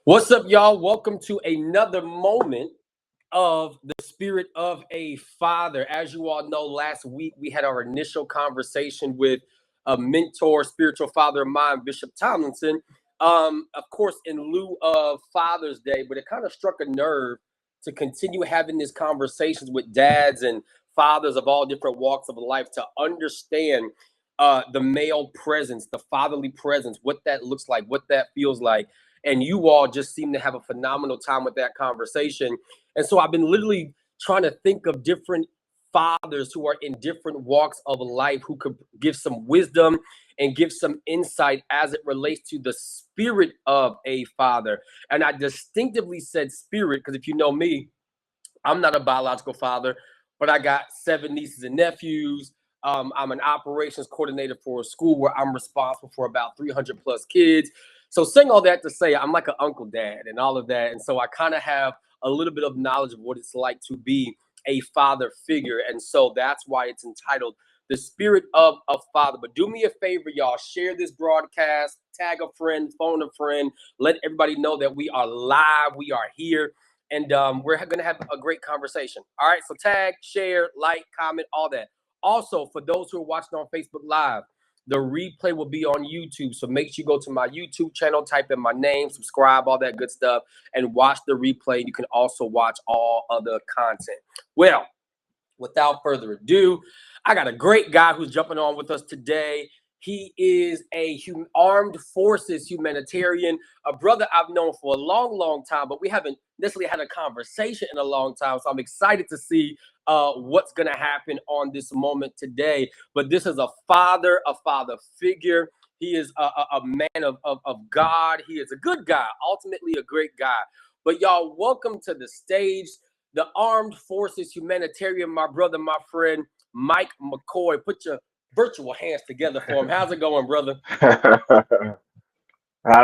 What's up, y'all? Welcome to another moment of the spirit of a father. As you all know, last week we had our initial conversation with a mentor, spiritual father of mine, Bishop Tomlinson. Of course, in lieu of Father's Day, but it kind of struck a nerve to continue having these conversations with dads and fathers of all different walks of life to understand the male presence, the fatherly presence, what that looks like, what that feels like. And you all just seem to have a phenomenal time with that conversation. And so I've been literally trying to think of different fathers who are in different walks of life who could give some wisdom and give some insight as it relates to the spirit of a father. And I distinctively said spirit because if you know me, I'm not a biological father, but I got 7 nieces and nephews. I'm an operations coordinator for a school where I'm responsible for about 300 plus kids. So saying all that to say, I'm like an uncle dad and all of that. And so I kind of have a little bit of knowledge of what it's like to be a father figure. And so that's why it's entitled The Spirit of a Father. But do me a favor, y'all, share this broadcast, tag a friend, phone a friend, let everybody know that we are live, we are here. And we're going to have a great conversation. All right. So tag, share, like, comment, all that. Also, for those who are watching on Facebook Live, the replay will be on YouTube. So make sure you go to my YouTube channel, type in my name, subscribe, all that good stuff, and watch the replay. You can also watch all other content. Well, without further ado, I got a great guy who's jumping on with us today. He is a armed forces humanitarian, a brother I've known for a long, long time, but we haven't necessarily had a conversation in a long time. So I'm excited to see what's going to happen on this moment today. But this is a father figure. He is a man of God. He is a good guy, ultimately a great guy. But y'all, welcome to the stage, the Armed Forces Humanitarian, my brother, my friend, Mike McCoy. Put your virtual hands together for him. How's it going, brother? How's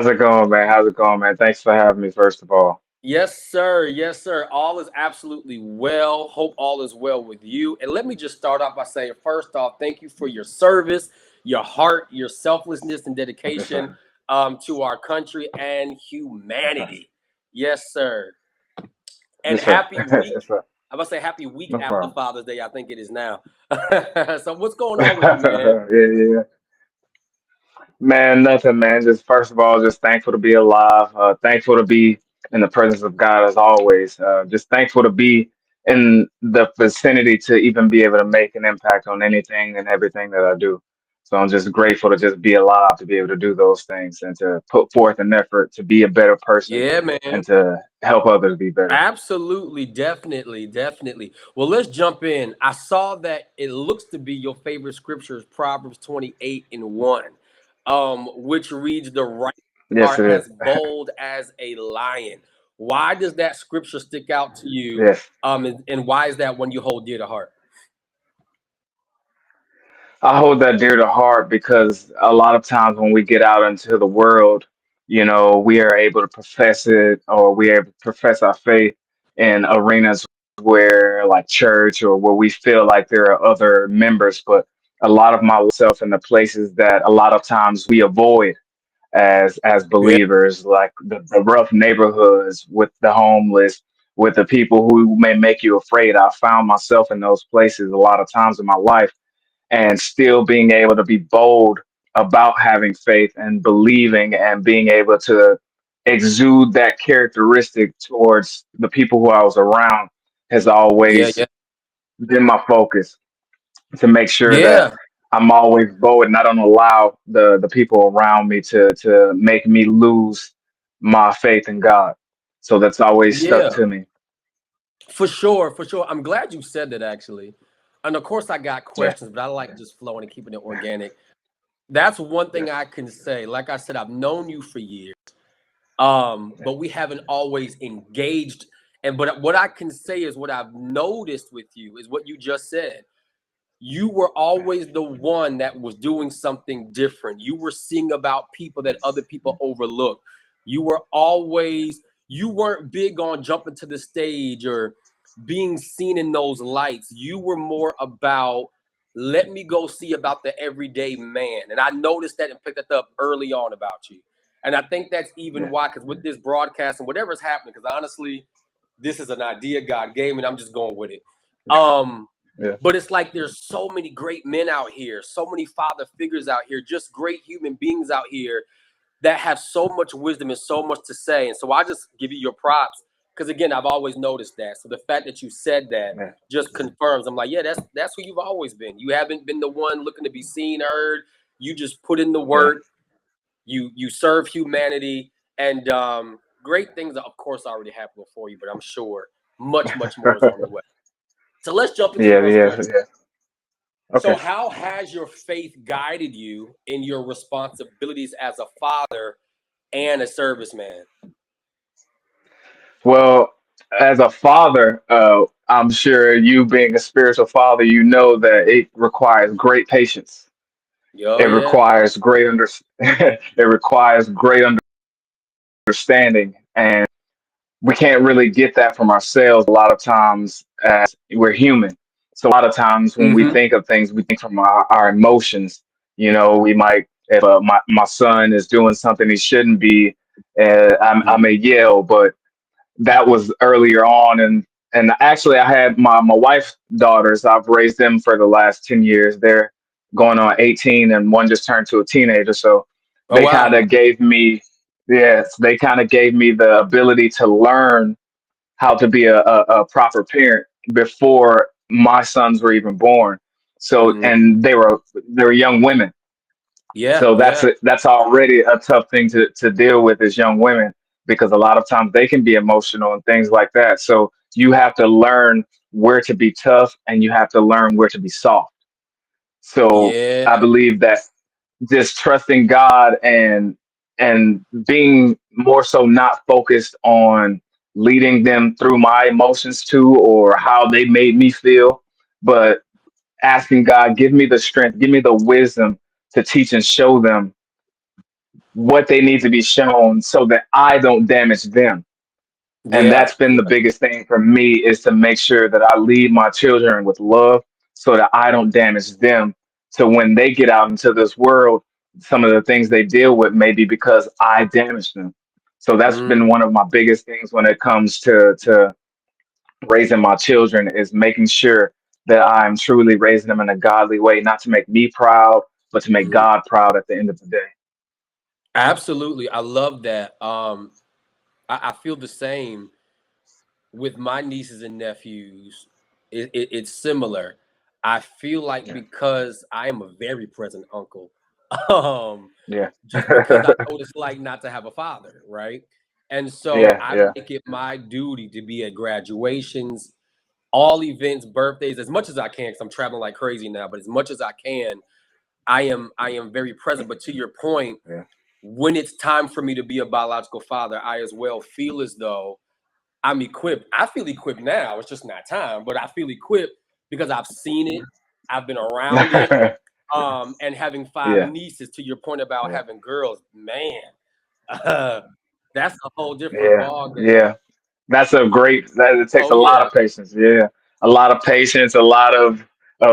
it going, man? How's it going, man? Thanks for having me, first of all. Yes, sir. Yes, sir. All is absolutely well. Hope all is well with you. And let me just start off by saying, first off, thank you for your service, your heart, your selflessness, and Yes, dedication sir. to our country and Yes, sir. humanity. Yes, sir. And Yes, sir. happy week. Yes, sir. I'm gonna say happy week No after problem. Father's Day. I think it is now. So what's going on with you, man? Yeah, yeah. Man, nothing, man. Just first of all, just thankful to be alive. Thankful to be in the presence of God as always. Just thankful to be in the vicinity to even be able to make an impact on anything and everything that I do. So I'm just grateful to just be alive, to be able to do those things and to put forth an effort to be a better person Yeah, man. and to help others be better. Absolutely, definitely, definitely. Well, let's jump in. I saw that it looks to be your favorite scripture is Proverbs 28 and 1, which reads, "The right Yes, are it is. as bold as a lion." Why does that scripture stick out to you? Yes. And why is that one you hold dear to heart? I hold that dear to heart because a lot of times when we get out into the world, we are able to profess it or we are able to profess our faith in arenas where, like church, or where we feel like there are other members. But a lot of myself in the places that a lot of times we avoid as Yeah, believers, like the rough neighborhoods with the homeless, with the people who may make you afraid. I found myself in those places a lot of times in my life and still being able to be bold about having faith and believing and being able to exude that characteristic towards the people who I was around has yeah, always yeah, been my focus, to make sure that yeah, I'm always bold and I don't allow the people around me to make me lose my faith in God. So that's always stuck yeah. to me. For sure, for sure. I'm glad you said that actually. And of course, I got Yeah. questions, but I like just flowing and keeping it organic. That's one thing Yes. I can say. Like I said, I've known you for years, but we haven't always engaged. And but what I can say is what I've noticed with you is what you just said. You were always the one that was doing something different. You were seeing about people that other people overlook. You were always, you weren't big on jumping to the stage or being seen in those lights. You were more about, let me go see about the everyday man. And I noticed that and picked that up early on about you. And I think that's even Yeah. why, because with this broadcast and whatever's happening, because honestly, this is an idea God gave me, and I'm just going with it. Um, Yeah. but it's like there's so many great men out here, so many father figures out here, just great human beings out here that have so much wisdom and so much to say. And so I just give you your props because again, I've always noticed that. So the fact that you said that Yeah. just confirms. I'm like, yeah, that's who you've always been. You haven't been the one looking to be seen, heard. You just put in the Yeah. work. You serve humanity, and great things, of course, already happened for you. But I'm sure much more is on the way. So let's jump into the Yeah. first Yeah. question. Yeah. So, Okay. how has your faith guided you in your responsibilities as a father and a serviceman? Well, as a father, I'm sure you being a spiritual father, you know that it requires great patience. Oh It yeah. requires it requires great understanding, and we can't really get that from ourselves a lot of times as we're human. So a lot of times when we Mm-hmm. think of things, we think from our emotions. You know, we might, if my son is doing something he shouldn't be, I may yell, but that was earlier on. And actually, I had my wife's daughters. I've raised them for the last 10 years. They're going on 18, and one just turned to a teenager. So Oh they kind wow. of gave me, yes, they kind of gave me the ability to learn how to be a proper parent before my sons were even born. So, Mm-hmm. and they were young women. Yeah, So yeah, that's already a tough thing to deal with as young women, because a lot of times they can be emotional and things like that. So you have to learn where to be tough and you have to learn where to be soft. So I yeah, believe that just trusting God and being more so not focused on leading them through my emotions too, or how they made me feel, but asking God, give me the strength, give me the wisdom to teach and show them what they need to be shown so that I don't damage them. And yeah, that's been the biggest thing for me, is to make sure that I lead my children with love so that I don't damage them. So when they get out into this world, some of the things they deal with may be because I damaged them. So that's mm, been one of my biggest things when it comes to raising my children, is making sure that I'm truly raising them in a godly way, not to make me proud, but to make mm. God proud at the end of the day. Absolutely. I love that. I feel the same with my nieces and nephews. It's similar. I feel like Yeah. because I am a very present uncle, um, Yeah. just because I know what it's like not to have a father, right? And so Yeah. I Yeah. make it my duty to be at graduations, all events, birthdays, as much as I can, because I'm traveling like crazy now, but as much as I can, I am very present. But to your point, Yeah. when it's time for me to be a biological father, I as well feel as though I'm equipped. I feel equipped now. It's just not time, but I feel equipped because I've seen it. I've been around it. And having five Yeah. nieces, to your point about Yeah. having girls, man, uh, that's a whole different Yeah. ball game. Yeah. That's a great. That it takes Oh a lot yeah, of patience. Yeah, a lot of patience. A lot of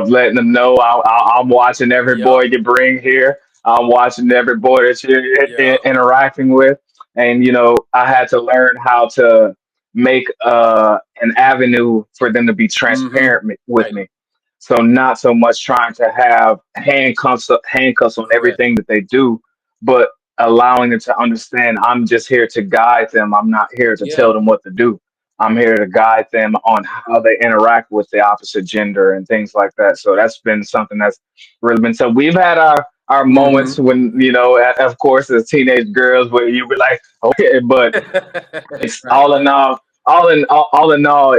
letting them know I'm watching every boy yep, you bring here. I'm watching every boy that you're yep, interacting with, and I had to learn how to make an avenue for them to be mm-hmm, transparent with right, me. So not so much trying to have handcuffs on correct, everything that they do, but allowing them to understand I'm just here to guide them. I'm not here to yeah, tell them what to do. I'm here to guide them on how they interact with the opposite gender and things like that. So that's been something that's really been, so we've had our moments mm-hmm. when, of course, as teenage girls, where you be like, okay, but it's Right, all in all,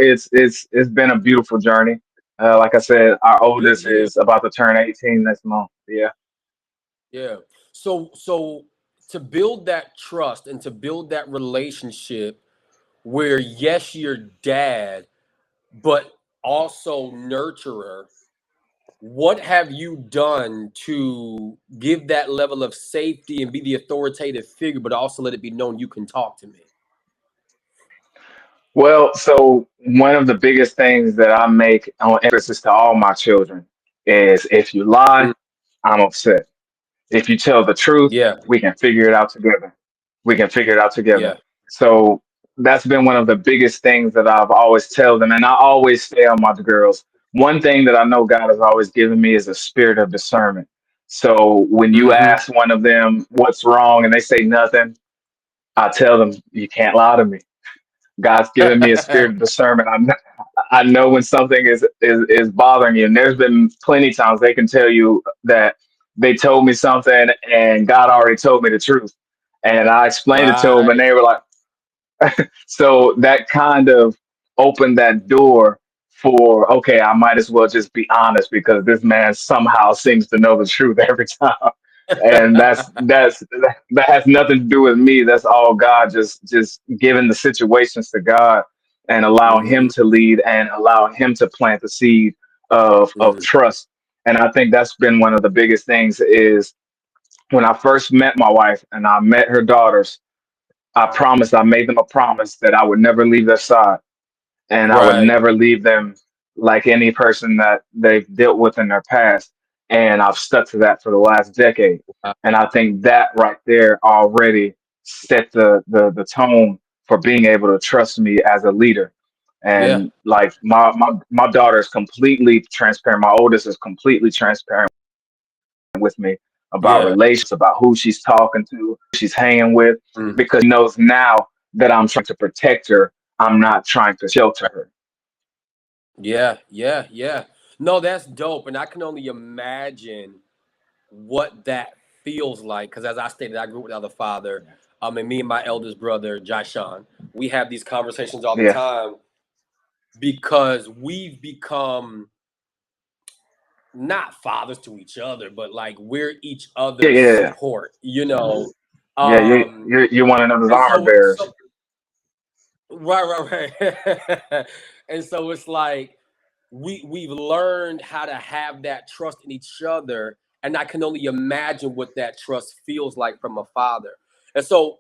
it's been a beautiful journey. Like I said, our good oldest deal. is about to turn 18 next month. Yeah. Yeah. So to build that trust and to build that relationship where yes, you're dad, but also nurturer, what have you done to give that level of safety and be the authoritative figure, but also let it be known you can talk to me? Well, so one of the biggest things that I make on emphasis to all my children is, if you lie, Mm, I'm upset. If you tell the truth, yeah. we can figure it out together. We can figure it out together. Yeah. So that's been one of the biggest things that I've always tell them, and I always tell my girls. One thing that I know God has always given me is a spirit of discernment. So when you Mm-hmm. ask one of them what's wrong and they say nothing, I tell them you can't lie to me. God's given me a spirit of discernment. I know when something is bothering you. And there's been plenty times they can tell you that they told me something and God already told me the truth. And I explained it to them and Right. they were like, so that kind of opened that door for, okay, I might as well just be honest because this man somehow seems to know the truth every time. And that has nothing to do with me. That's all God, just giving the situations to God and allowing him Mm-hmm. to lead and allowing him to plant the seed of Mm-hmm. trust. And I think that's been one of the biggest things is when I first met my wife and I met her daughters, I made them a promise that I would never leave their side and I would Right. never leave them like any person that they've dealt with in their past. And I've stuck to that for the last decade. And I think that right there already set the tone for being able to trust me as a leader. Yeah. And like my daughter is completely transparent. My oldest is completely transparent with me about Yeah. relations, about who she's talking to, who she's hanging with, Mm. because she knows now that I'm trying to protect her. I'm not trying to shelter her. Yeah. Yeah. Yeah. No, that's dope. And I can only imagine what that feels like. Because as I stated, I grew up without a father. And me and my eldest brother, Jyshawn, we have these conversations all the Yeah, time because we've become not fathers to each other, but like we're each yeah, other's yeah, support, you know. yeah. You Um, you're one another's and armor so bearers. right. And so it's like we've learned how to have that trust in each other, and I can only imagine what that trust feels like from a father. And so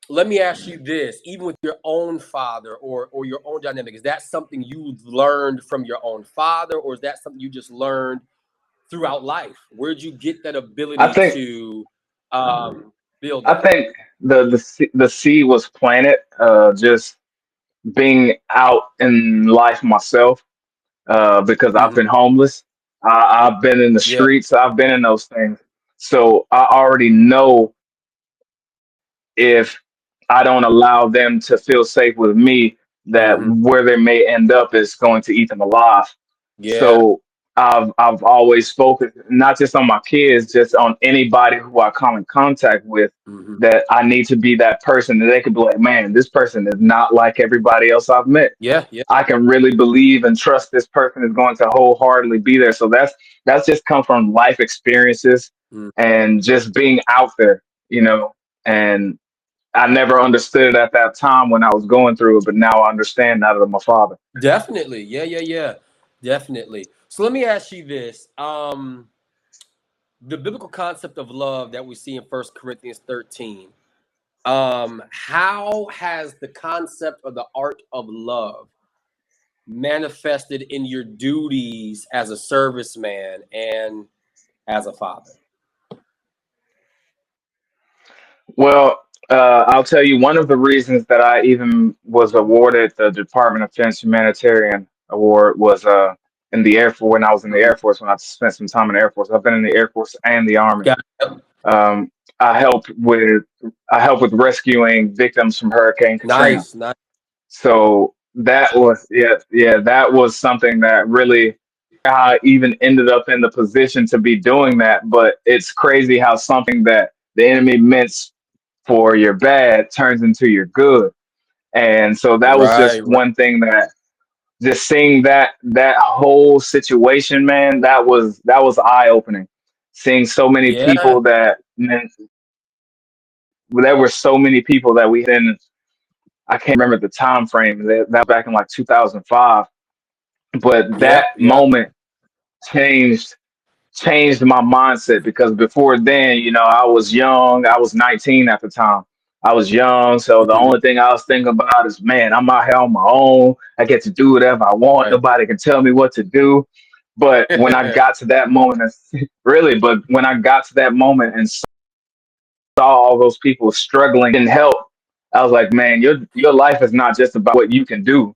let me ask you this: even with your own father or your own dynamic, is that something you learned from your own father, or is that something you just learned throughout life? Where'd you get that I ability think to build I that? think the seed was planted just being out in life myself because I've been Hmm. homeless. I've been in the Yeah. streets. I've been in those things. So I already know if I don't allow them to feel safe with me, that Hmm. where they may end up is going to eat them alive. Yeah. So I've always focused not just on my kids, just on anybody who I come in contact with. Hmm. That I need to be that person that they could be like, man, this person is not like everybody else I've met. Yeah. Yeah. I can really believe and trust this person is going to wholeheartedly be there. So that's just come from life experiences Mm. and just being out there, you know. And I never understood it at that time when I was going through it, but now I understand now that I'm a father. Definitely. Yeah. Yeah. Yeah. Definitely. So let me ask you this: the biblical concept of love that we see in First Corinthians 13. How has the concept of the art of love manifested in your duties as a serviceman and as a father? Well, I'll tell you one of the reasons that I even was awarded the Department of Defense Humanitarian Award was in the Air Force when I was in the Mhm. Air Force when I spent some time in the Air Force. I've been in the Air Force and the Army. Got it. Um, I helped with I helped with rescuing victims from Hurricane Katrina. Nice, nice. So that was that was something that really I even ended up in the position to be doing that. But it's crazy how something that the enemy meant for your bad turns into your good. And so that was Right, just right. one thing that just seeing that whole situation, man, that was eye opening. Seeing so many Yeah. people that man, there were so many people that we didn't. I can't remember the time frame. That back in like 2005, but that Yep, yep. moment changed changed my mindset because before then, I was young. I was 19 at the time. I was young, so the Mhm. only thing I was thinking about is, man, I'm out here on my own. I get to do whatever I want. Right. Nobody can tell me what to do. But when I got to that moment, really, but when I got to that moment and saw all those people struggling and help, I was like, man, your life is not just about what you can do.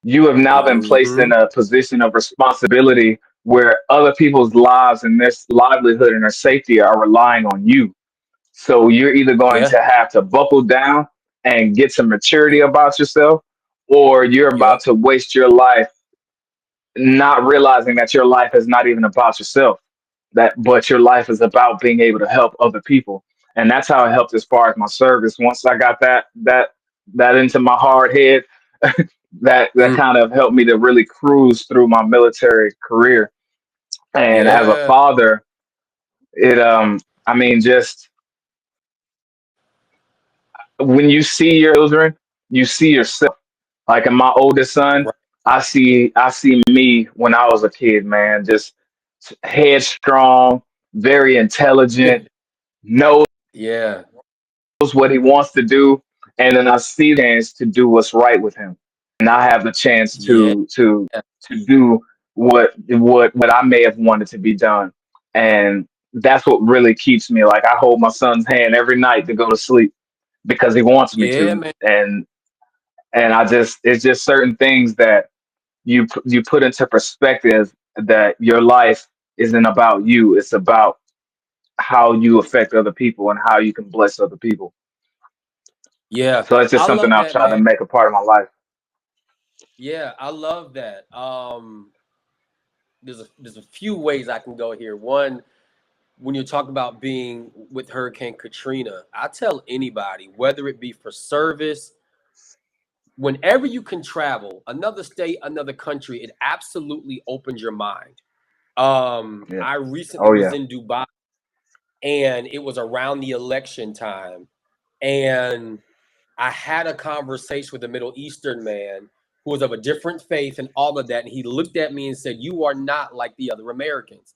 You have now been placed Mm-hmm. in a position of responsibility where other people's lives and their livelihood and their safety are relying on you. So you're either going Yeah. to have to buckle down and get some maturity about yourself, or you're about Yep. to waste your life not realizing that your life is not even about yourself, that but your life is about being able to help other people. And that's how it helped as far as my service. Once I got that into my hard head, that Mm. kind of helped me to really cruise through my military career. And as a Yeah. father, it I mean, just when you see your children, you see yourself. Like in my oldest son, Right. I see me when I was a kid, man, just headstrong, very intelligent, knows Yeah. what he wants to do, and then I see the chance to do what's right with him, and I have the chance Yeah. to do what I may have wanted to be done, and that's what really keeps me. Like I hold my son's hand every night to go to sleep because he wants me Yeah, to, man. and I just it's just certain things that you put into perspective that your life isn't about you. It's about how you affect other people and how you can bless other people. Yeah. So it's just I something love I've that, tried to man. make a part of my life. Yeah, I love that. There's a few ways I can go here. One, when you talk about being with Hurricane Katrina, I tell anybody, whether it be for service, whenever you can travel, another state, another country, it absolutely opens your mind. Yeah. I recently Oh was yeah. in Dubai and it was around the election time. And I had a conversation with a Middle Eastern man who was of a different faith and all of that. And he looked at me and said, "You are not like the other Americans."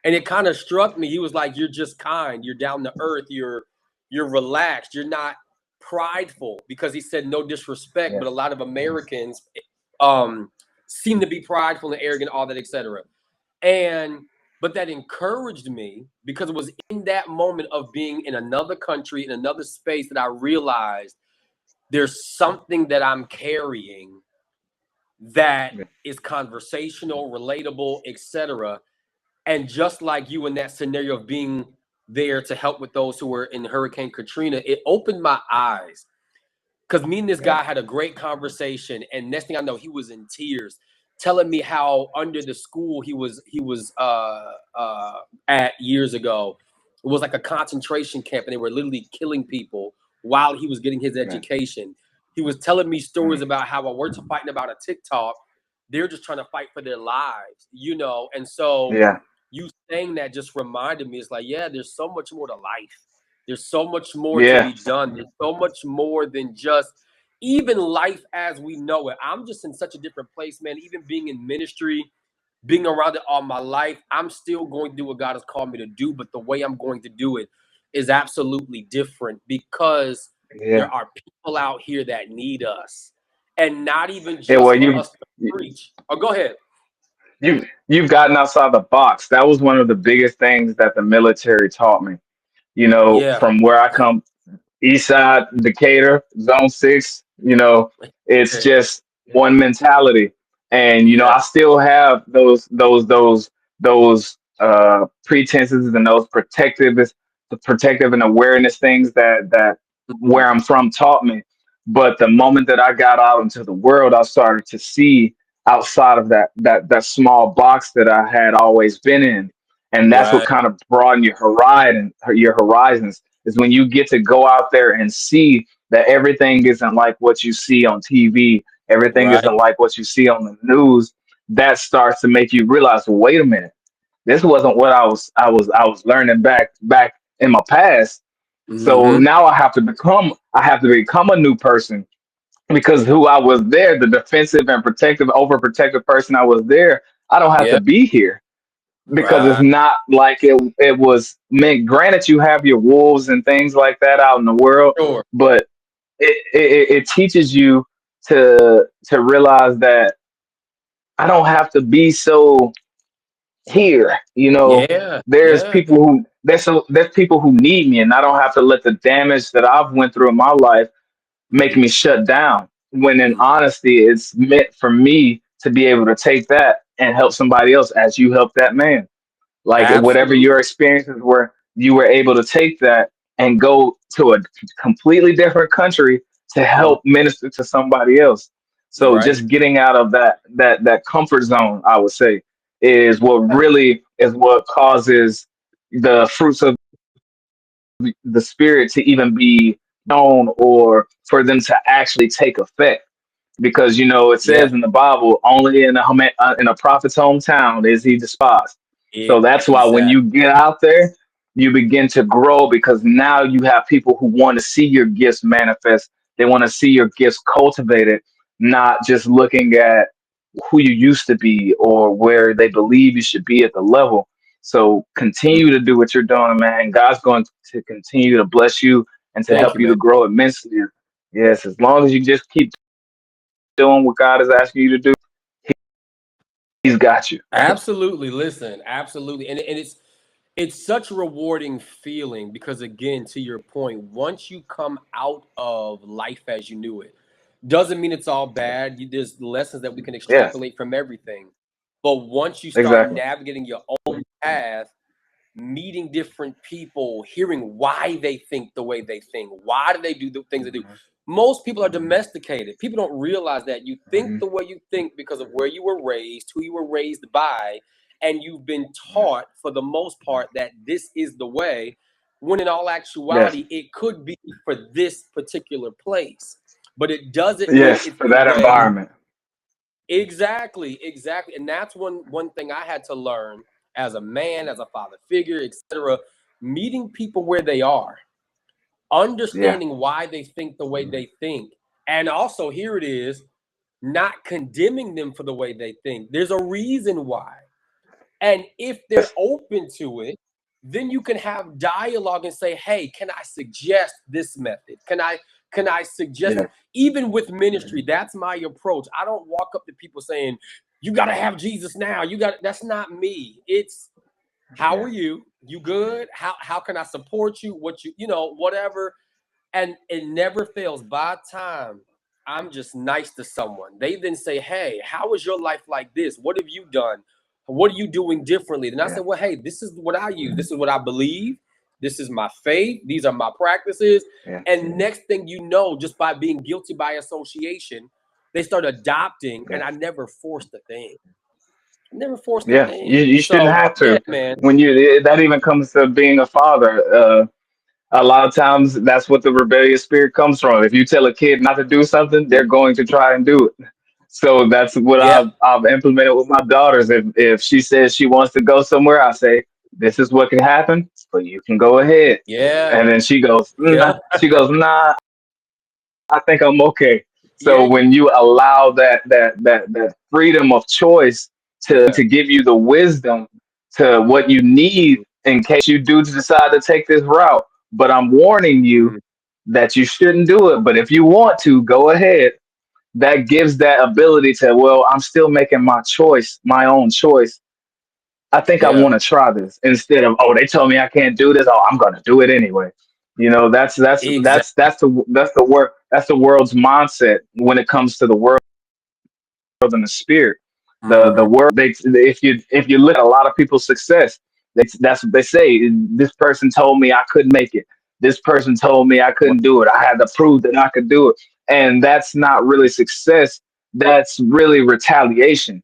And it kind of struck me. He was like, "You're just kind. You're down to earth. You're relaxed. You're not prideful." Because he said, "No disrespect, Yeah. but a lot of Americans um, seem to be prideful and arrogant, all that, etc." And but that encouraged me because it was in that moment of being in another country, in another space, that I realized there's something that I'm carrying that Yeah. is conversational, relatable, etc. And just like you in that scenario of being there to help with those who were in Hurricane Katrina, it opened my eyes because me and this Yeah. guy had a great conversation, and next thing I know, he was in tears, telling me how under the school he was at years ago, it was like a concentration camp, and they were literally killing people while he was getting his Yeah. education. He was telling me stories Mm. about how we're fighting about a TikTok. They're just trying to fight for their lives. And so Yeah. you saying that just reminded me. It's like, yeah, there's so much more to life. There's so much more to Yeah. be done. There's so much more than just even life as we know it. I'm just in such a different place, man. Even being in ministry, being around it all my life, I'm still going to do what God has called me to do, but the way I'm going to do it is absolutely different because there Yeah. are people out here that need us. And not even Yeah. Well, just for us to you preach. Oh, go ahead. you've gotten outside the box. That was one of the biggest things that the military taught me. Yeah. From where I come, East Side, Decatur, Zone 6, it's just one mentality. And, Yeah. I still have those pretenses and those the protective and awareness things that Mhm. where I'm from taught me. But the moment that I got out into the world, I started to see outside of that small box that I had always been in. And that's what Right. kind of broadened your horizons is when you get to go out there and see that everything isn't like what you see on TV, everything Right. isn't like what you see on the news. That starts to make you realize, well, wait a minute, this wasn't what I was learning back in my past. So Hmm. now I have to become a new person because who I was there, the defensive and protective, overprotective person I was there, I don't have to Yeah. be here because it's Right. not like it was meant. Granted, you have your wolves and things like that out in the world, Sure. but it teaches you to realize that I don't have to be so here. Yeah. There's Yeah. people who there's people who need me, and I don't have to let the damage that I've went through in my life make Mm-hmm. me shut down. When in Mm-hmm. honesty, it's meant for me to be able to take that and help somebody else as you help that man. Like whatever your Absolutely. experiences were, you were able to take that and go to a completely different country to Mm-hmm. help minister to somebody else. You're So right. just getting out of that comfort zone, I would say, is what Yeah. really is what causes the fruits of the spirit to even be known, or for them to actually take effect. Because it Yeah. says in the Bible, only in a prophet's hometown is he despised. So that's why when Exactly. you get out there, you begin to grow, because now you have people who want to see your gifts manifest. They want to see your gifts cultivated, not just looking at who you used to be or where they believe you should be at the level. So continue to do what you're doing, man. God's going to continue to bless you and to Thank help you, you man. to grow immensely. Yes, as long as you just keep doing what God is asking you to do, He's got you. Absolutely. Listen, absolutely. And it's such a rewarding feeling because, again, to your point, once you come out of life as you knew it, doesn't mean it's all bad. There's lessons that we can Yes, extrapolate from everything. But once you start exactly. navigating your own path, meeting different people, hearing why they think the way they think, why do they do the things they do. Hmm. Most people are domesticated. People don't realize that you think Hmm. the way you think because of where you were raised, who you were raised by, and you've been Yes, taught for the most part that this is the way, when in all yes, actuality, it could be for this particular place. But it doesn't mean yes, it's for the that way. environment. Exactly, exactly. And that's one thing I had to learn as a man, as a father figure, etc. Meeting people where they are, Yeah, understanding why they think the way they think, and also here it is, not condemning them for the way they think. There's a reason why. And if they're yes, open to it, then you can have dialogue and say, "Hey, can I suggest this method? Can I suggest yeah, this?" Even with ministry, that's my approach. I don't walk up to people saying, "You got to have Jesus now." That's not me. It's, "How yeah, are you? You good? How can I support you? What whatever." And it never fails. By time I'm just nice to someone, they then say, "Hey, how is your life like this? What have you done? What are you doing differently?" Then I yeah, say, "Well, hey, this is what I use. This is what I believe. This is my faith. These are my practices." yeah, And next thing you know, just by being guilty by association, they start adopting. And yeah, I never forced a thing. Never forced a yeah. You thing. you shouldn't So have yeah, to. man. When that even comes to being a father. A lot of times that's what the rebellious spirit comes from. If you tell a kid not to do something, they're going to try and do it. So that's what Yeah, I've implemented with my daughters. If she says she wants to go somewhere, I say, "This is what can happen, but you can go ahead." yeah, And then she goes, yeah, "Nah." She goes, "Nah, I think I'm okay." So yeah, when you allow that freedom of choice yeah. to give you the wisdom to what you need Mhm, in case you do decide to take this route, but I'm warning you mhm. that you shouldn't do it. But if you want to, go ahead. That gives that ability to, well, I'm still making my choice, my own choice. I think I Yeah, want to try this instead of, oh, they told me I can't do this. Oh, I'm gonna do it anyway. That's that's that's exactly. that's the that's the world's mindset when it comes to the world and the spirit. The Mhm. world, if you look at a lot of people's success, that's what they say. This person told me I couldn't make it. This person told me I couldn't do it. I had to prove that I could do it. And that's not really success. That's really retaliation.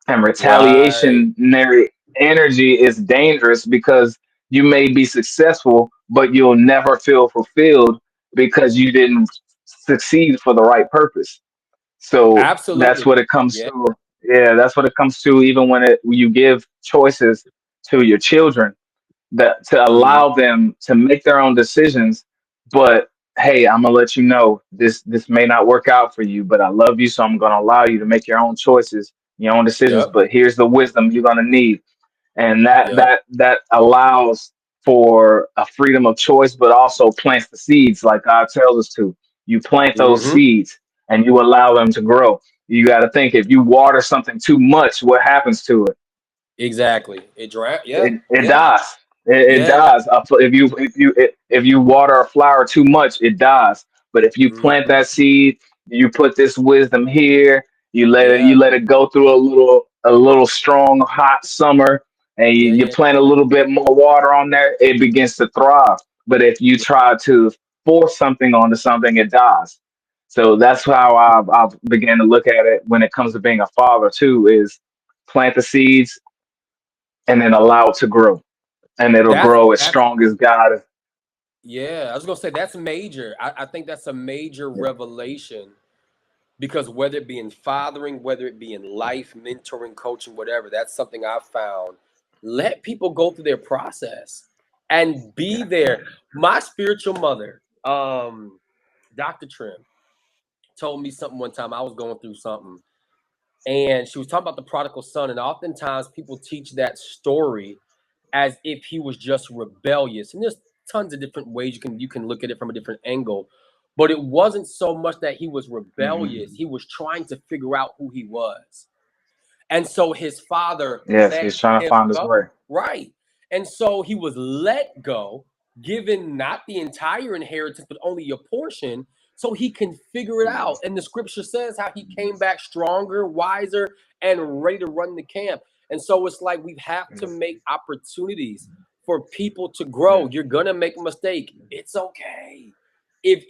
And Right. retaliationary energy is dangerous because you may be successful, but you'll never feel fulfilled because you didn't succeed for the right purpose. So that's Absolutely. what it comes Yeah. to. Yeah, that's what it comes to. Even when you give choices to your children, that to Mhm. allow them to make their own decisions. But hey, I'm gonna let you know this may not work out for you, but I love you, so I'm gonna allow you to make your own choices, your own decisions. Yep. But here's the wisdom you're gonna need, and that Yep. that that allows for a freedom of choice, but also plants the seeds like God tells us to. You plant those Mhm. seeds and you allow them to grow. You got to think, if you water something too much, what happens to it? Exactly. It dry. Yeah. It Yeah. dies. It Yeah. dies. If you water a flower too much, it dies. But if you plant Hmm. that seed, you put this wisdom here. You Yeah. let it go through a little strong hot summer, and Yeah. you Yeah. plant a little bit more water on there. It begins to thrive. But if you Yeah. try to force something onto something, it dies. So that's how I've began to look at it when it comes to being a father too. Is plant the seeds and then allow it to grow, and it'll grow as That's strong as God. yeah. I was gonna say that's major. I think that's a major Yeah, revelation because whether it be in fathering, whether it be in life, mentoring, coaching, whatever, that's something I've found. Let people go through their process and be yeah, there. My spiritual mother, Dr. Trim, told me something one time. I was going through something, and she was talking about the prodigal son. And oftentimes people teach that story as if he was just rebellious. And there's tons of different ways you can look at it from a different angle. But it wasn't so much that he was hmm rebellious. He was trying to figure out who he was. And so his father yes. let He's trying to him find his go. way. Right. And so he was let go, given not the entire inheritance, but only a portion, so he can figure it Mhm. out. And the scripture says how he came back stronger, wiser, and ready to run the camp. And so it's like we have to Yes. make opportunities for people to Yeah, grow. You're gonna make a mistake. It's okay. If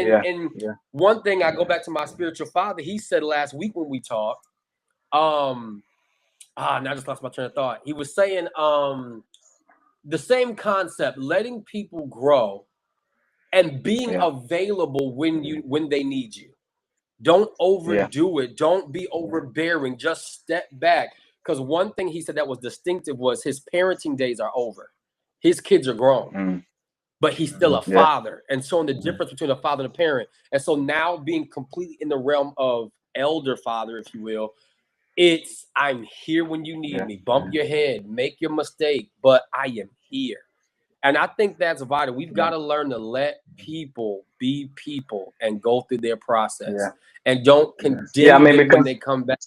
yeah, and yeah, one thing I go back to my spiritual father, he said last week when we talked, um, now I just lost my train of thought. He was saying the same concept, letting people grow and being yeah, available when they need you. Don't yeah, overdo it. Don't be overbearing. Just step back. Because one thing he said that was distinctive was his parenting days are over. His kids are grown, mm, but he's still a yeah, father. And so in the difference between a father and a parent. And so now being completely in the realm of elder father, if you will, it's I'm here when you need yeah, me. Bump your head, make your mistake, but I am here. And I think that's vital. We've got yeah, to learn to let people be people and go through their process yeah, and don't yeah. Yeah, I condemn mean, them when because they come back.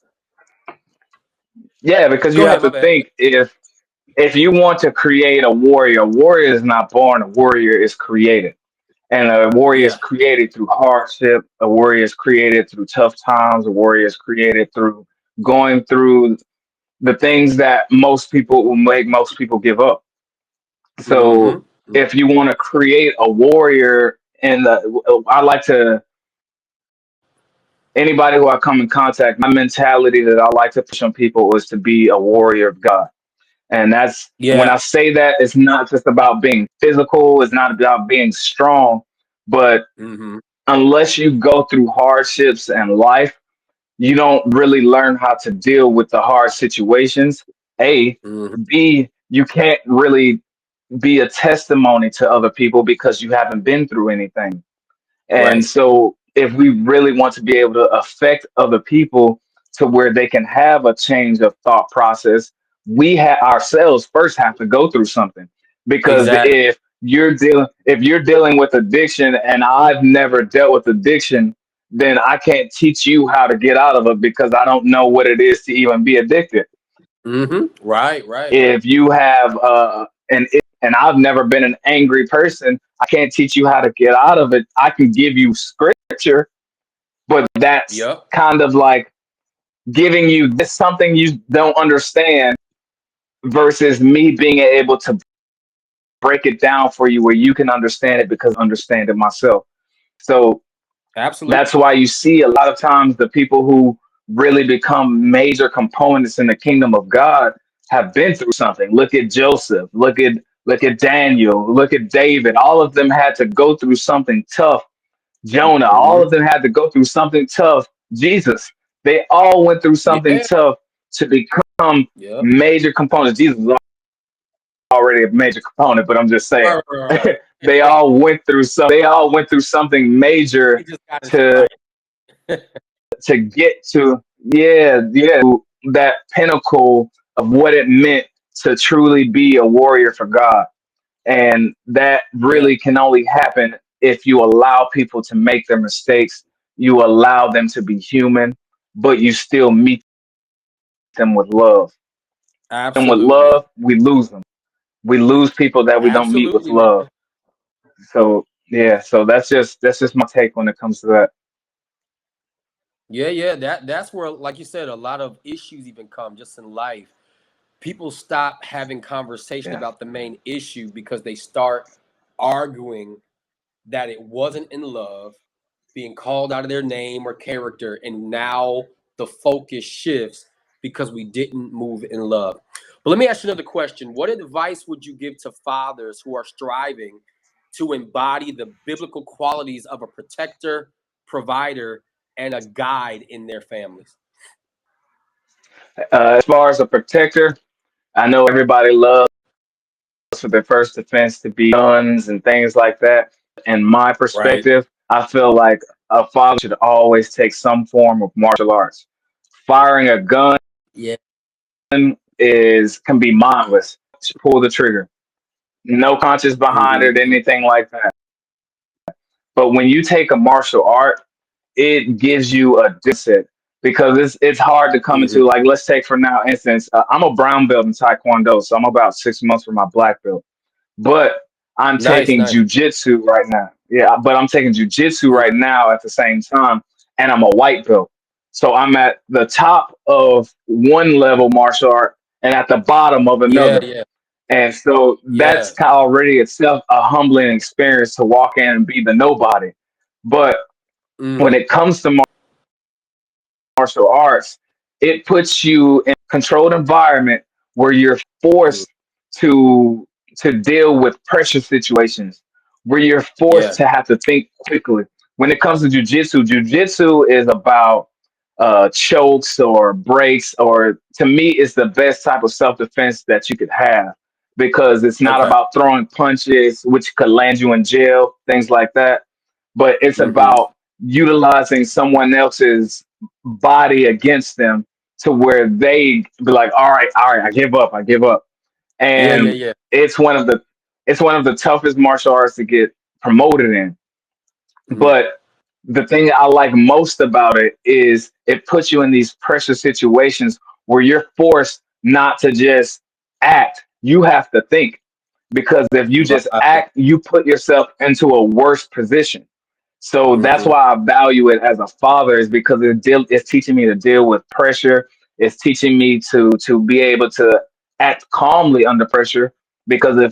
yeah, because Go you ahead, have my to bad. think if you want to create a warrior is not born. A warrior is created. And a warrior is Yeah. created through hardship. A warrior is created through tough times. A warrior is created through going through the things that most people will make most people give up. So Mm-hmm. if you want to create a warrior, and I like to anybody who I come in contact, my mentality that I like to push on people is to be a warrior of God. And that's when Yeah. I say that, it's not just about being physical, it's not about being strong, but Mm-hmm. unless you go through hardships and life, you don't really learn how to deal with the hard situations. A, Mm-hmm. B, you can't really be a testimony to other people because you haven't been through anything. And Right. so, if we really want to be able to affect other people to where they can have a change of thought process, we ourselves first have to go through something. Because Exactly. if you're dealing with addiction and I've never dealt with addiction, then I can't teach you how to get out of it because I don't know what it is to even be addicted. Mm-hmm. Right. Right. If you have and I've never been an angry person, I can't teach you how to get out of it. I can give you scripture, but that's Yep. kind of like giving you this something you don't understand versus me being able to break it down for you where you can understand it because I understand it myself. So that's Absolutely. why you see a lot of times the people who really become major components in the kingdom of God have been through something. Look at Joseph, look at Daniel, look at David. All of them had to go through something tough. Jonah, all Mm-hmm. of them had to go through something tough. Jesus, they all went through something Yeah. tough to become Yep. major components. Jesus was already a major component, but I'm just saying Right. Right. Right. they all went through something He major just got his to stripe. get to that pinnacle of what it meant to truly be a warrior for God. And that Yeah. really can only happen if you allow people to make their mistakes, you allow them to be human, but you still meet them with love. And with Absolutely. love, we lose them. We lose people that we don't meet with Absolutely, man. love. So yeah, so that's just my take when it comes to that. Yeah, yeah. That's where, like you said, a lot of issues even come just in life. People stop having conversation Yeah. about the main issue because they start arguing that it wasn't in love, being called out of their name or character, and now the focus shifts because we didn't move in love. But let me ask you another question. What advice would you give to fathers who are striving to embody the biblical qualities of a protector, provider, and a guide in their families? As far as a protector, I know everybody loves for their first defense to be guns and things like that. In my Right. perspective, I feel like a father should always take some form of martial arts. Firing a gun Yeah. is can be mindless. Just pull the trigger. No conscience behind it, Mm-hmm. anything like that. But when you take a martial art, it gives you a distance because it's hard to come Mm-hmm. into. Like, let's take for now instance, I'm a brown belt in Taekwondo, so I'm about 6 months from my black belt. But I'm Nice, taking nice. jujitsu right now. Yeah, but I'm taking jujitsu Mm. right now at the same time, and I'm a white belt. So I'm at the top of one level martial art and at the bottom of Yeah, another. yeah, And so that's yeah. kind of already itself a humbling experience to walk in and be the nobody. But when Mm-hmm. it comes to martial arts, it puts you in a controlled environment where you're Mm. forced to deal with pressure situations, where you're forced Yeah. to have to think quickly. When it comes to jujitsu, jujitsu is about chokes or breaks, or to me, it's the best type of self defense that you could have because it's not Okay. about throwing punches, which could land you in jail, things like that, but it's Mm-hmm. about utilizing someone else's body against them to where they be like, all right, I give up. Yeah, yeah, And yeah. it's one of the toughest martial arts to get promoted in. Mm-hmm. But the thing I like most about it is it puts you in these pressure situations where you're forced not to just act. You have to think because if you just Right. act, you put yourself into a worse position. So that's Mm-hmm. why I value it as a father is because it's teaching me to deal with pressure. It's teaching me to be able to act calmly under pressure. Because Mm.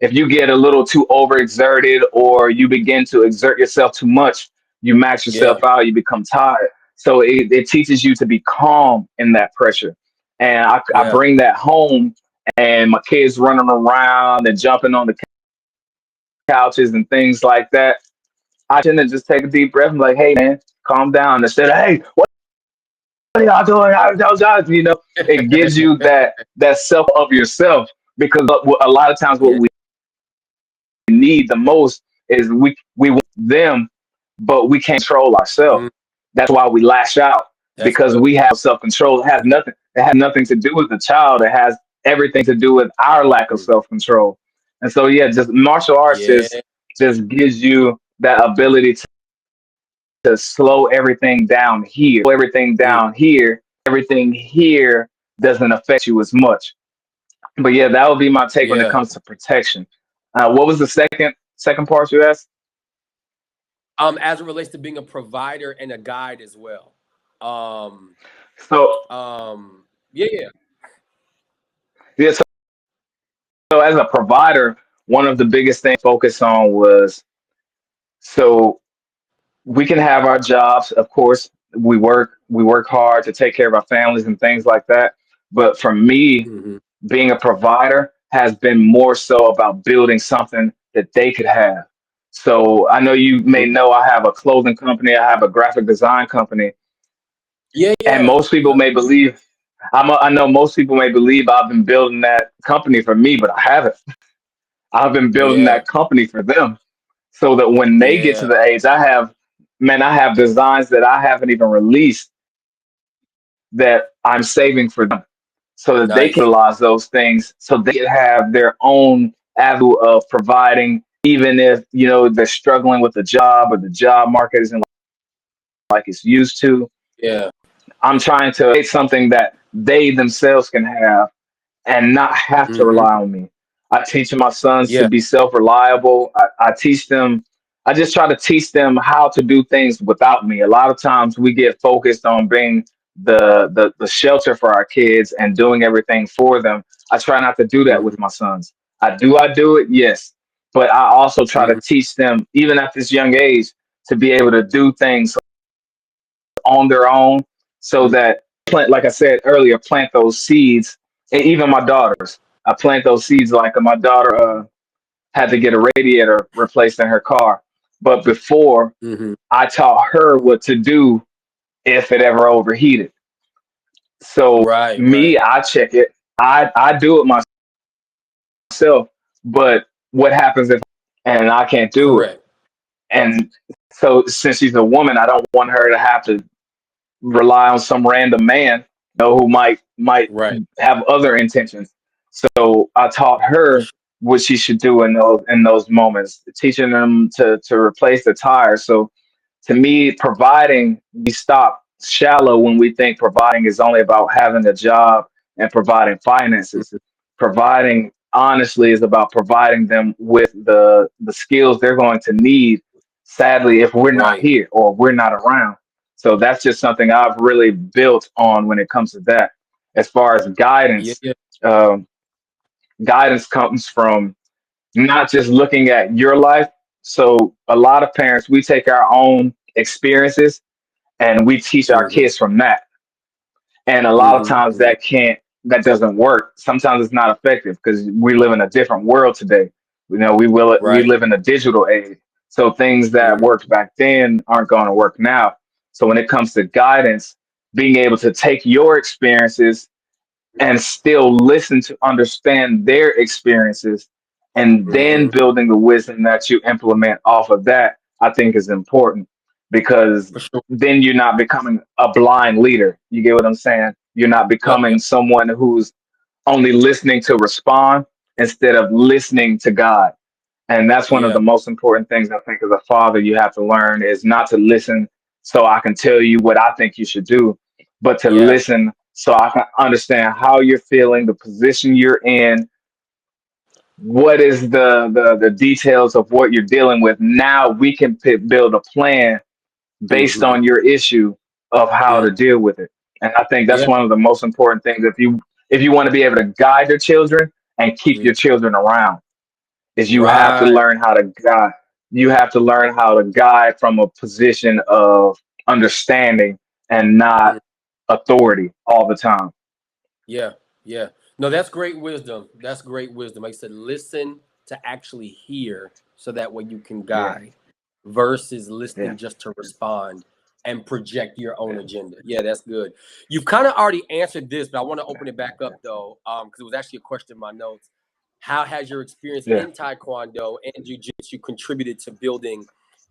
if you get a little too overexerted or you begin to exert yourself too much, you max Yeah. yourself out. You become tired. So it teaches you to be calm in that pressure. And I Yeah. bring that home, and my kids running around and jumping on the couches and things like that. I tend to just take a deep breath and be like, hey man, calm down. Instead of hey, what are y'all doing? It gives you that self of yourself because a lot of times what Yeah. we need the most is we want them, but we can't control ourselves. Mm. That's why we lash out That's because good. we have self control. It has nothing to do with the child. It has everything to do with our lack of Mm. self control. And so yeah, just martial arts Yeah. just gives you that ability to slow everything down here. Slow everything Mm. down here. Everything here doesn't affect you as much. But yeah, that would be my take when it Yeah. comes to protection. What was the second part you asked? As it relates to being a provider and a guide as well. Um, So yeah, yeah. yeah, so as a provider, one of the biggest things to focus on was so we can have our jobs. Of course, we work hard to take care of our families and things like that. But for me, Mm-hmm. being a provider has been more so about building something that they could have. So I know you may Mm-hmm. know I have a clothing company, I have a graphic design company, Yeah, and yeah. most people Yep. may believe I know most people may believe I've been building that company for me, but I haven't. I've been building Yeah. that company for them so that when they get to Yeah. the age I have designs that I haven't even released that I'm saving for them so that they can Nice. realize those things so they can have their own avenue of providing, even if, they're struggling with the job or the job market isn't like it's used to. Yeah. I'm trying to create something that they themselves can have and not have to Mm-hmm. rely on me. I teach my sons to Yeah. be self-reliable. I teach them, I just try to teach them how to do things without me. A lot of times we get focused on being the shelter for our kids and doing everything for them. I try not to do that Mm-hmm. with my sons. I do it, yes. But I also try to Mm-hmm. teach them, even at this young age, to be able to do things on their own so that plant, like I said earlier, plant those seeds. And even my daughters, I plant those seeds. Like my daughter had to get a radiator replaced in her car, but before Mm-hmm. I taught her what to do if it ever overheated. So Right. me, Right. I check it. I do it myself, but what happens if and I can't do it? Correct. And so since she's a woman, I don't want her to have to rely on some random man, who might Right. have other intentions. So I taught For her sure. what she should do in those moments, teaching them to replace the tires. So to me, providing, we stop shallow when we think providing is only about having a job and providing finances. Mhm. Providing honestly is about providing them with the skills they're going to need, sadly, if we're not Right. here or we're not around. So that's just something I've really built on when it comes to that. As far as Yeah. guidance, Yeah. um, guidance comes from not just looking at your life. So a lot of parents, we take our own experiences and we teach our Mm-hmm. kids from that. And a lot of Mm-hmm. times Mm-hmm. that doesn't work. Sometimes it's not effective because we live in a different world today. We Right. live in a digital age. So things that Mm-hmm. worked back then aren't going to work now. So when it comes to guidance, being able to take your experiences and still listen to understand their experiences and then Mm-hmm. building the wisdom that you implement off of that, I think is important because For sure. then you're not becoming a blind leader. You get what I'm saying? You're not Yep. becoming Yep. someone who's only listening to respond instead of listening to God. And that's one of the Yeah. most important things I think as a father you have to learn is not to listen so I can tell you what I think you should do, but to Yeah. listen so I can understand how you're feeling, the position you're in, what is the details of what you're dealing with. Now we can build a plan based Mm-hmm. on your issue of how Mm. to deal with it. And I think that's Yeah. one of the most important things if you want to be able to guide your children and keep Mm. your children around is you have to Right. learn how to guide. You have to learn how to guide from a position of understanding and not Mm. authority all the time. Yeah. Yeah. No, that's great wisdom. That's great wisdom. Like I said, listen to actually hear so that way you can Yeah, guide versus yeah, listening just to respond and project your own yeah, agenda. Yeah, that's good. You've kind of already answered this, but I want to open it back up though, because it was actually a question in my notes. How has your experience yeah. in Taekwondo and Jujitsu contributed to building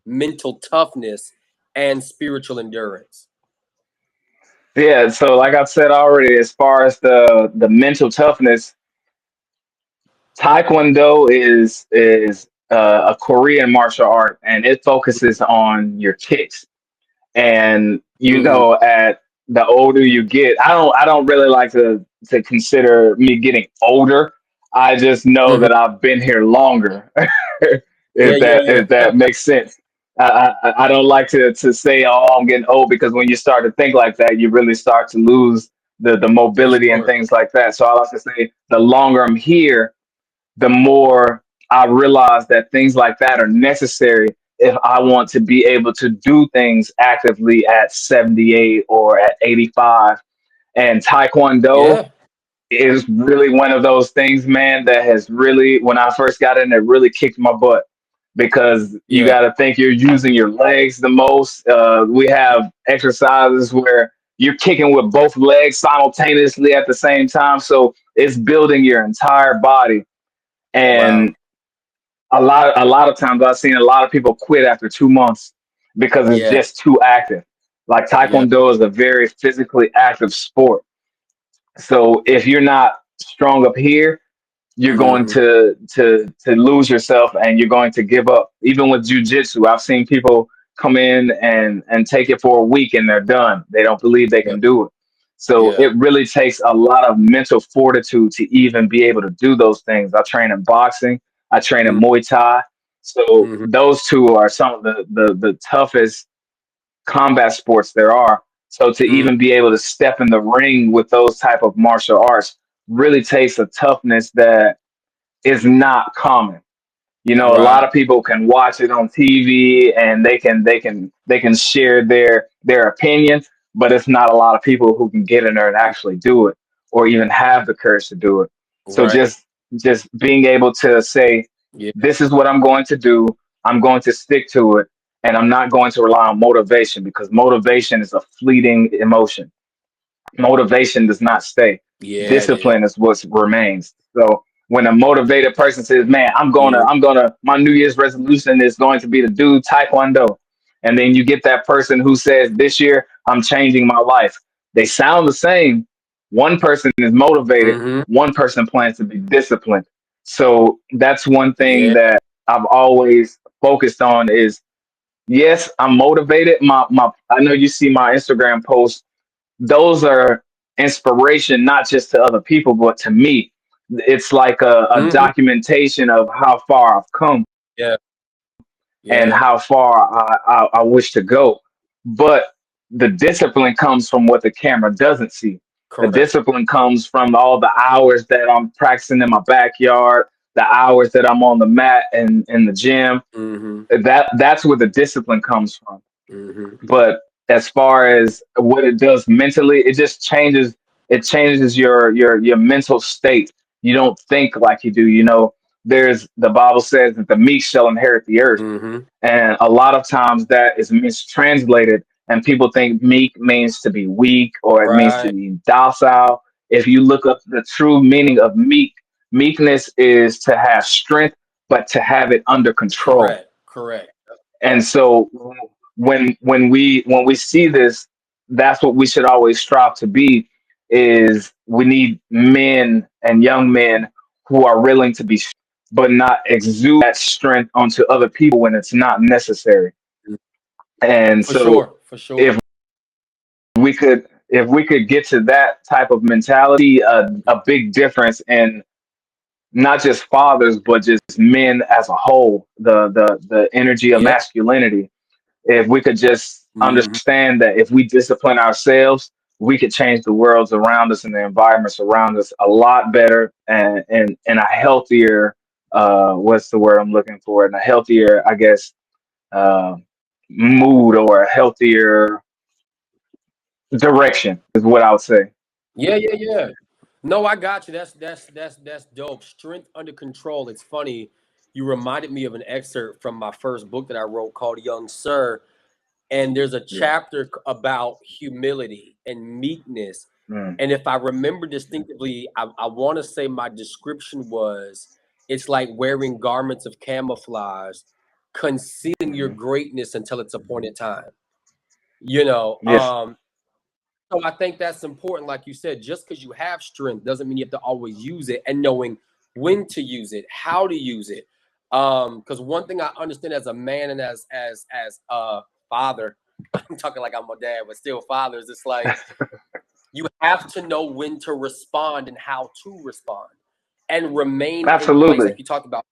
mental toughness and spiritual endurance? Yeah, so like I've said already, as far as the mental toughness, Taekwondo is a Korean martial art, and it focuses on your kicks. And Mm-hmm. at the older you get, I don't really like to consider me getting older. I just know Mm-hmm. that I've been here longer. Yeah, yeah, If yeah. that makes sense. I don't like to say, oh, I'm getting old, because when you start to think like that, you really start to lose the For mobility and sure. things like that. So I like to say the longer I'm here, the more I realize that things like that are necessary if I want to be able to do things actively at 78 or at 85. And Taekwondo Yeah, is really one of those things, man, that has really, when I first got in, it really kicked my butt because you yeah. got to think you're using your legs the most. We have exercises where you're kicking with both legs simultaneously at the same time. So it's building your entire body. Wow. And a lot of times I've seen a lot of people quit after 2 months because it's Yeah, just too active. Like yeah. Taekwondo is a very physically active sport. So if you're not strong up here, you're going Mm-hmm. to lose yourself and you're going to give up. Even with jujitsu, I've seen people come in and take it for a week and they're done. They don't believe they Yeah, can do it. So Yeah. it really takes a lot of mental fortitude to even be able to do those things. I train in boxing, I train in Muay Thai. So Mm-hmm. those two are some of the toughest combat sports there are. So to Mm-hmm. even be able to step in the ring with those type of martial arts really takes a toughness that is not common. You know, a lot Right. of people can watch it on TV and they can share their opinion, but it's not a lot of people who can get in there and actually do it or even have the courage to do it. So Right. just being able to say, Yeah. this is what I'm going to do. I'm going to stick to it, and I'm not going to rely on motivation because motivation is a fleeting emotion. Motivation does not stay. Yeah, it is. Discipline is what remains. So when a motivated person says, "Man, Mm-hmm. my New Year's resolution is going to be to do Taekwondo," and then you get that person who says, "This year I'm changing my life." They sound the same. One person is motivated. Mm-hmm. One person plans to be disciplined. So that's one thing Yeah. that I've always focused on is yes, I'm motivated. My I know you see my Instagram posts, those are inspiration not just to other people but to me. It's like a Mm-hmm. documentation of how far I've come Yeah. and Yeah. how far I wish to go. But the discipline comes from what the camera doesn't see. The Correct. discipline comes from all the hours that I'm practicing in my backyard, the hours that I'm on the mat and in the gym. Mm-hmm. That's where the discipline comes from. Mm-hmm. But as far as what it does mentally, it just changes. It changes your mental state. You don't think like you do. You know, there's the Bible says that the meek shall inherit the earth, Mm-hmm. and a lot of times that is mistranslated, and people think meek means to be weak or it means to Right. be docile. If you look up the true meaning of meekness is to have strength, but to have it under control. Correct. Correct. And so when we see this, that's what we should always strive to be. Is we need men and young men who are willing to be, but not exude that strength onto other people when it's not necessary. And For so sure. For sure. if if we could get to that type of mentality, a big difference in not just fathers but just men as a whole, the energy of Yeah. masculinity. If we could just Mm-hmm. understand that if we discipline ourselves, we could change the worlds around us and the environments around us a lot better and a healthier what's the word I'm looking for? And a healthier, I guess, uh, mood or a healthier direction is what I would say. Yeah. Yeah. Yeah. No, I got you. That's dope. Strength under control. It's funny. You reminded me of an excerpt from my first book that I wrote called Young Sir. And there's a Yeah. chapter about humility and meekness. Mm. And if I remember distinctively, I want to say my description was it's like wearing garments of camouflage, concealing your Mhm. greatness until it's appointed time. You know, Yes. so I think that's important. Like you said, just because you have strength doesn't mean you have to always use it, and knowing when to use it, how to use it. Because one thing I understand as a man and as a father, I'm talking like I'm a dad, but still fathers, it's like you have to know when to respond and how to respond and remain in place. Absolutely. Like you talked about,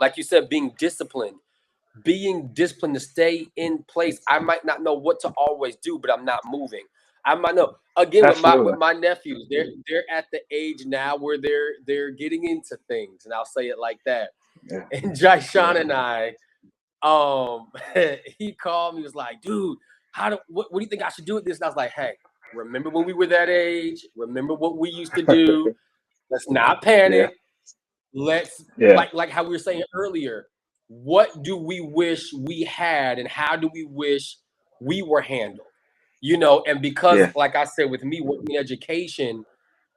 like you said, being disciplined to stay in place. I might not know what to always do, but I'm not moving. I might know again with my Absolutely. nephews. They're at the age now where they're getting into things, and I'll say it like that. Yeah. And Jai Sean Yeah. and I, he called me, was like, dude, what do you think I should do with this? And I was like, hey, remember when we were that age? Remember what we used to do? Let's not Yeah. panic. Let's Yeah. like how we were saying earlier, what do we wish we had and how do we wish we were handled? You know, and because Yeah. like I said, with me working in education,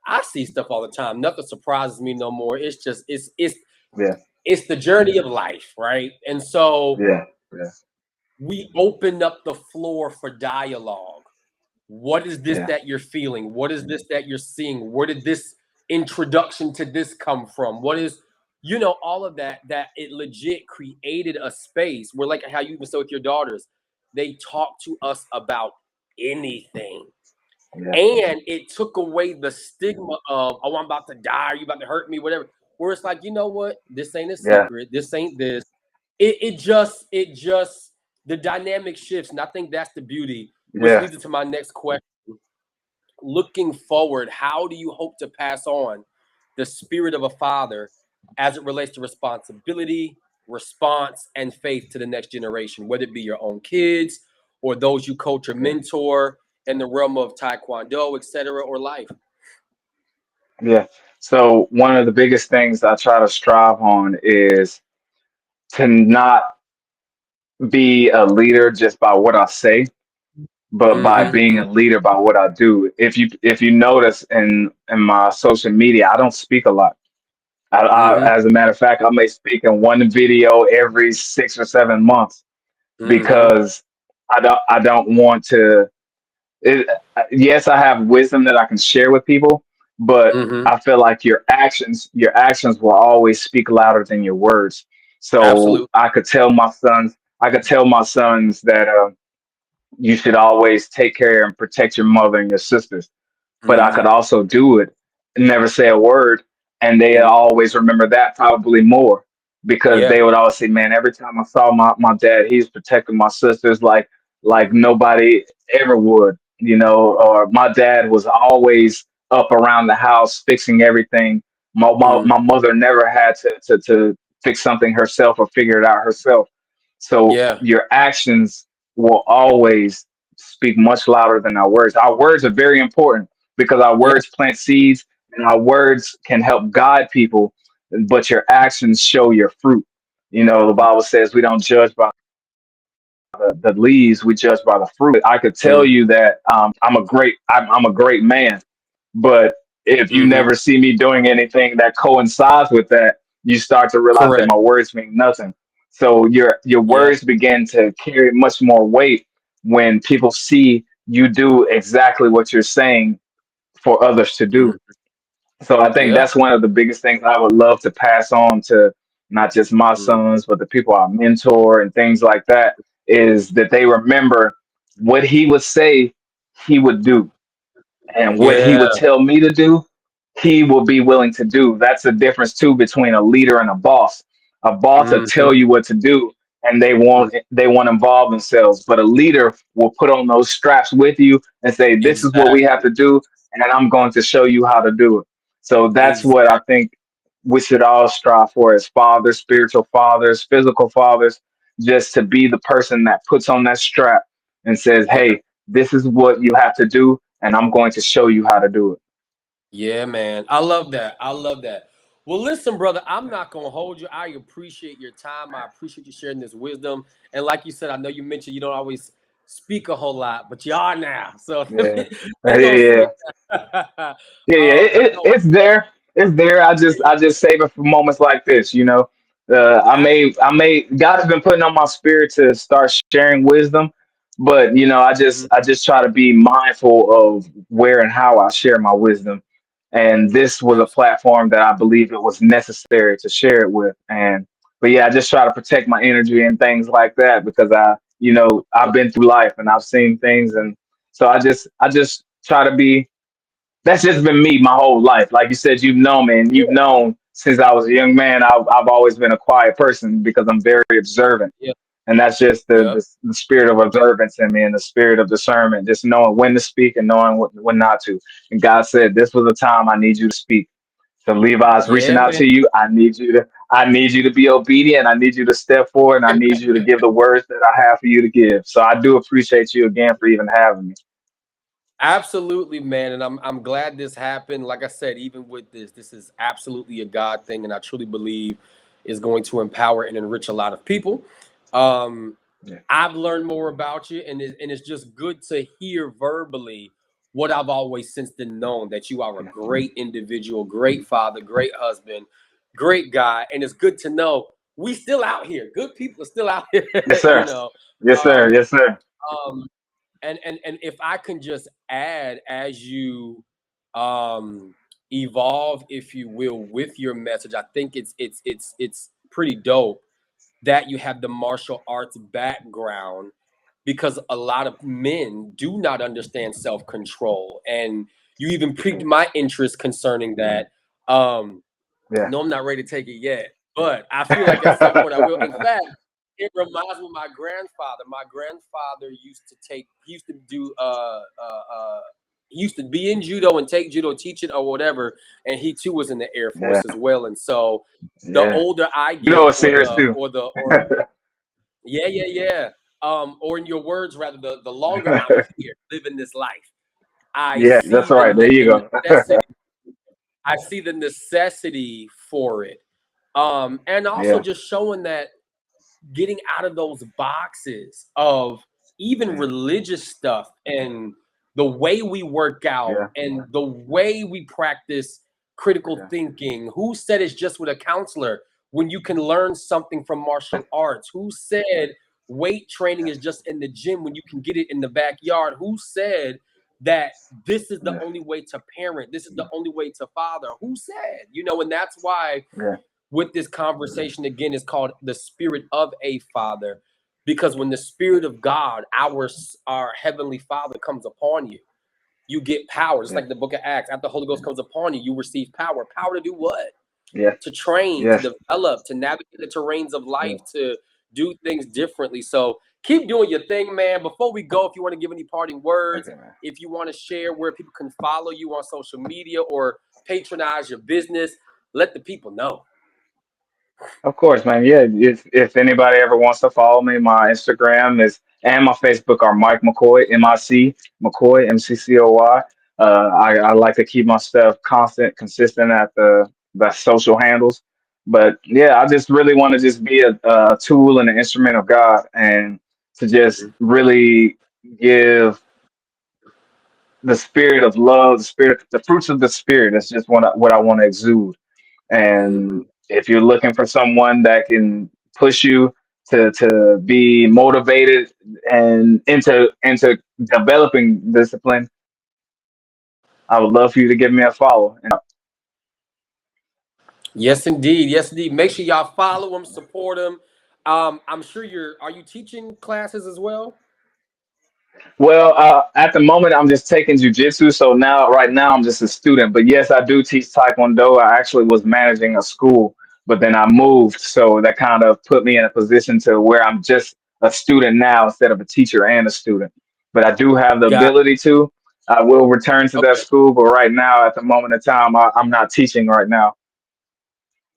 I see stuff all the time. Nothing surprises me no more. It's just Yeah. it's the journey of life, right? And so Yeah. Yeah. we opened up the floor for dialogue. What is this Yeah. that you're feeling? What is this that you're seeing? Where did this introduction to this come from? What is, you know, all of that, that it legit created a space where, like how you even said with your daughters, they talk to us about anything. Yeah. And it took away the stigma of, oh, I'm about to die, are you about to hurt me, whatever. Where it's like, you know what? This ain't a Yeah. secret. This ain't this. It just the dynamic shifts. And I think that's the beauty, which Yeah. leads into my next question. Looking forward, how do you hope to pass on the spirit of a father as it relates to responsibility, response, and faith to the next generation, whether it be your own kids or those you coach or Yeah. mentor in the realm of Taekwondo, etc., or life? Yeah. So one of the biggest things I try to strive on is to not be a leader just by what I say, but by Mm-hmm. being a leader by what I do. If you notice in my social media, I don't speak a lot. Mm-hmm. As a matter of fact, I may speak in one video every 6 or 7 months Mm-hmm. because I don't want to. It, yes, I have wisdom that I can share with people, but Mm-hmm. I feel like your actions will always speak louder than your words. So Absolutely. I could tell my sons that you should always take care and protect your mother and your sisters, but I could Mm-hmm. also do it and never say a word. And they Mm-hmm. always remember that probably more because Yeah. they would always say, man, every time I saw my dad, he was protecting my sisters like Mm-hmm. nobody ever would, or my dad was always up around the house fixing everything. My mother never had to fix something herself or figure it out herself. So Yeah. your actions will always speak much louder than our words. Our words are very important because our Yeah. words plant seeds and our words can help guide people, but your actions show your fruit. The Bible says we don't judge by the leaves, we judge by the fruit. I could tell Mm-hmm. you that I'm a great man, but if you Mm-hmm. never see me doing anything that coincides with that, you start to realize that Correct. my words mean nothing. So your Yeah. words begin to carry much more weight when people see you do exactly what you're saying for others to do. Mm-hmm. So I think Yeah. that's one of the biggest things I would love to pass on to not just my Mm-hmm. sons, but the people I mentor and things like that, is that they remember what he would say he would do and what he Yeah. would tell me to do, he will be willing to do. That's the difference too between a leader and a boss. A boss will Mm-hmm. tell you what to do and they won't involve themselves. But a leader will put on those straps with you and say, this is what we have Exactly. to do, and I'm going to show you how to do it. So that's what I Exactly. think we should all strive for as fathers, spiritual fathers, physical fathers, just to be the person that puts on that strap and says, Yeah. hey, this is what you have to do, and I'm going to show you how to do it. Yeah, man. I love that. I love that. Well, listen, brother, I'm not going to hold you. I appreciate your time. I appreciate you sharing this wisdom. And like you said, I know you mentioned you don't always speak a whole lot, but you are now. So Yeah, yeah, ain't no yeah. secret. Yeah, But no, it's there. It's there. I just save it for moments like this. I I, God has been putting on my spirit to start sharing wisdom, but I just mhm, I just try to be mindful of where and how I share my wisdom. And this was a absolutely. platform that I believe it was necessary to share it with. But yeah, I just try to protect my energy and things like that because I've been through life and I've seen things, and so I just try to be. That's just been me my whole life. Like you said, you've known me, and you've known since I was a young man. I've always been a quiet person because I'm very observant, Yeah. and that's just the, Yeah. the spirit of observance in me and the spirit of discernment, just knowing when to speak and knowing when not to. And God said, "This was the time I need you to speak." So Levi's reaching Yeah, out man. to you. I need you to be obedient. I need you to step forward, and I need you to give the words that I have for you to give. So I do appreciate you again for even having me. Absolutely, man, and I'm glad this happened. Like I said, even with this is absolutely a God thing, and I truly believe is going to empower and enrich a lot of people. Um, Yeah. I've learned more about you, and it's just good to hear verbally what I've always since then known, that you are a great individual, great father, great husband, great guy, and it's good to know we still out here. Good people are still out here, Yes, you sir. know. Yes, sir. Um, Yes, sir. um, and if I can just add, as you um evolve, if you will, with your message, I think it's pretty dope that you have the martial arts background because a lot of men do not understand self-control. And you even piqued my interest concerning that. Yeah. No, I'm not ready to take it yet, but I feel like at some point I will. In fact, it reminds me of my grandfather. My grandfather used to he used to do, he used to be in judo and take judo, teach it or whatever. And he too was in the Air Yeah. Force as well. And so the Yeah. older I You know get, it's serious too. yeah. Or in your words, rather, the longer I'm here living this life, I Yeah, that's see right. There you the go. necessity. I see the necessity for it. And also Yeah. just showing that getting out of those boxes of even Yeah. religious stuff and the way we work out Yeah. and the way we practice critical Yeah. thinking. Who said it's just with a counselor when you can learn something from martial arts? Who said weight training is just in the gym when you can get it in the backyard? Who said that this is the Yeah. only way to parent? This is the only way to father? Who said? And that's why Yeah. with this conversation again is called the spirit of a father, because when the spirit of God, our heavenly father, comes upon you, you get power. Just Yeah. like the book of Acts, after the Holy Ghost comes upon you, you receive power to do what? Yeah. To train, to Yes. develop, to navigate the terrains of Yeah. life, to do things differently. So keep doing your thing, man. Before we go, if you want to give any parting words, Okay, man. if you want to share where people can follow you on social media or patronize your business, let the people know. Of course, man. Yeah. If anybody ever wants to follow me, my Instagram is and my Facebook are Mike McCoy, MIC McCoy, MCCOY. I like to keep my stuff consistent at the social handles. But yeah, I just really want to just be a tool and an instrument of God, and to just really give the spirit of love, the fruits of the spirit. That's just what I want to exude. And if you're looking for someone that can push you to be motivated and into developing discipline, I would love for you to give me a follow. And Yes, indeed. Yes, indeed. Make sure y'all follow him, support him. I'm sure are you teaching classes as well? well, at the moment, I'm just taking jujitsu. So right now, I'm just a student. But yes, I do teach Taekwondo. I actually was managing a school, but then I moved. So that kind of put me in a position to where I'm just a student now instead of a teacher and a student. But I do have the Got ability to. I will return to that Okay. school. But right now, at the moment in time, I'm not teaching right now.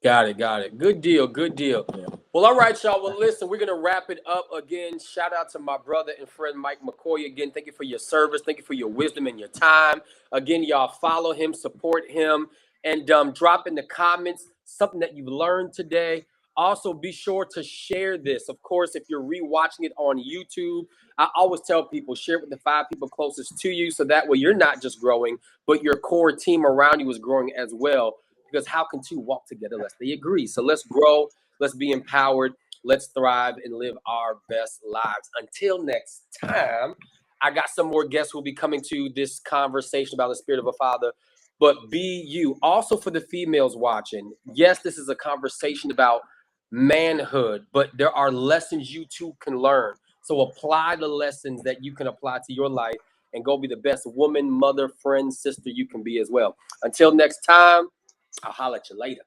Got it. Got it. Good deal. Good deal. Well, all right, y'all. Well, listen, we're gonna wrap it up again. Shout out to my brother and friend Mike McCoy again. Thank you for your service. Thank you for your wisdom and your time. Again, y'all follow him, support him, and drop in the comments something that you learned today. Also, be sure to share this. Of course, if you're rewatching it on YouTube, I always tell people share it with the 5 people closest to you, so that way you're not just growing, but your core team around you is growing as well. Because how can two walk together unless they agree? So let's grow, let's be empowered, let's thrive and live our best lives. Until next time, I got some more guests who will be coming to this conversation about the spirit of a father. But be you. Also, for the females watching, yes, this is a conversation about manhood, but there are lessons you too can learn. So apply the lessons that you can apply to your life and go be the best woman, mother, friend, sister you can be as well. Until next time, I'll holler at you later.